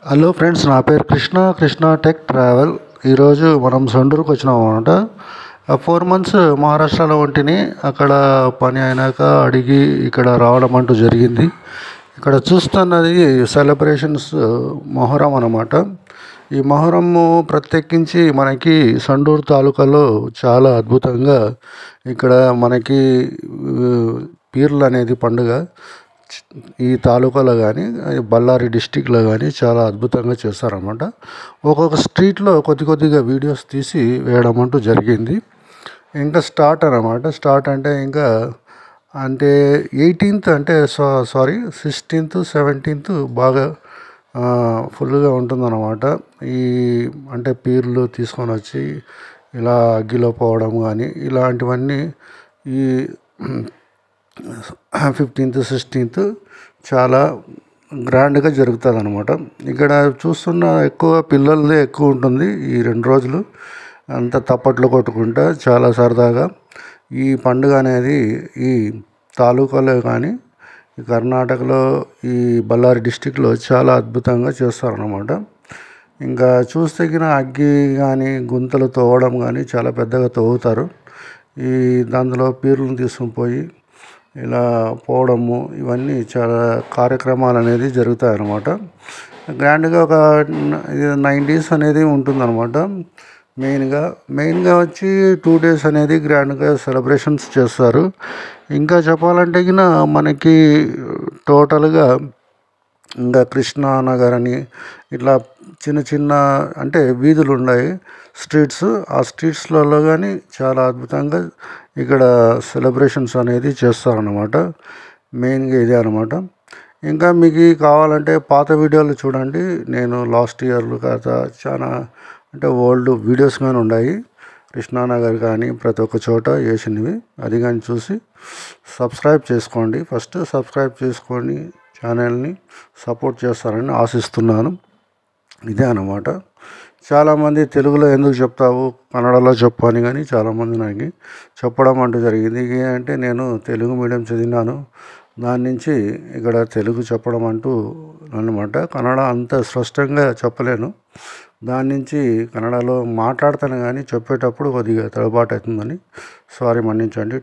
Hello friends, నా పేరు Krishna tech travel. ఈరోజు మనం సండూరుకు వచ్చినాం అనమాట. 4 months మహారాష్ట్రలో ఉంటిని. అక్కడ పని అయినాక అడిగి ఇక్కడ రావడం అంటూ జరిగింది. ఇక్కడ చూస్తున్నది సెలబ్రేషన్స్ మొహరం అన్నమాట. ఈ మొహరము ప్రత్యేకించి మనకి సండూరు తాలూకాలో చాలా అద్భుతంగా ఇక్కడ మనకి పీర్లు అనేది పండుగ ఈ తాలూకాలో కానీ బళ్ళారి డిస్టిక్లో కానీ చాలా అద్భుతంగా చేస్తారన్నమాట. ఒక్కొక్క స్ట్రీట్లో కొద్దిగా వీడియోస్ తీసి వేయడం అంటూ జరిగింది. ఇంకా స్టార్ట్ అన్నమాట. స్టార్ట్ అంటే ఇంకా 18th అంటే 16th 17th బాగా ఫుల్గా ఉంటుందన్నమాట. ఈ అంటే పీర్లు తీసుకొని వచ్చి ఇలా అగ్గిలో పోవడం కానీ ఇలాంటివన్నీ ఈ 15th 16th చాలా గ్రాండ్గా జరుగుతుంది అనమాట. ఇక్కడ చూస్తున్న ఎక్కువ పిల్లలదే ఎక్కువ ఉంటుంది. ఈ 2 రోజులు అంతా తప్పట్లు కొట్టుకుంటా చాలా సరదాగా ఈ పండుగ అనేది ఈ తాలూకాలో కానీ ఈ కర్ణాటకలో ఈ బళ్ళారి డిస్టిక్లో చాలా అద్భుతంగా చేస్తారన్నమాట. ఇంకా చూస్తే అగ్గి కానీ గుంతలు తవ్వడం కానీ చాలా పెద్దగా తవ్వుతారు. ఈ దాంట్లో పీర్లను తీసుకుని పోయి ఇలా పోవడము ఇవన్నీ చాలా కార్యక్రమాలు అనేది జరుగుతాయి అన్నమాట. గ్రాండ్గా ఒక 9 days అనేది ఉంటుందన్నమాట. మెయిన్గా వచ్చి 2 days అనేది గ్రాండ్గా సెలబ్రేషన్స్ చేస్తారు. ఇంకా చెప్పాలంటే మనకి టోటల్గా ఇంకా కృష్ణానగర్ అని ఇట్లా చిన్న అంటే వీధులు ఉన్నాయి, స్ట్రీట్స్. ఆ స్ట్రీట్స్లలో కానీ చాలా అద్భుతంగా ఇక్కడ సెలబ్రేషన్స్ అనేది చేస్తారన్నమాట. మెయిన్గా ఇదే అనమాట. ఇంకా మీకు కావాలంటే పాత వీడియోలు చూడండి. నేను లాస్ట్ ఇయర్లు కాదా చాలా అంటే ఓల్డ్ వీడియోస్ కానీ ఉన్నాయి. కృష్ణానగర్ కానీ ప్రతి ఒక్క చోట వేసినవి అది కానీ చూసి సబ్స్క్రైబ్ చేసుకోండి. ఫస్ట్ సబ్స్క్రైబ్ చేసుకొని ఛానల్ని సపోర్ట్ చేస్తారని ఆశిస్తున్నాను. ఇదే అన్నమాట. చాలామంది తెలుగులో ఎందుకు చెప్తావు, కన్నడలో చెప్పు అని కానీ చాలామంది నాకు చెప్పడం అంటూ జరిగింది. అంటే నేను తెలుగు మీడియం చదివినాను, దాని నుంచి ఇక్కడ తెలుగు చెప్పడం అంటూ అన్నమాట. కన్నడ అంత స్పష్టంగా చెప్పలేను, దాని నుంచి కన్నడలో మాట్లాడతాను కానీ చెప్పేటప్పుడు కొద్దిగా తడబాటు అవుతుందని సారీ మన్నించండి.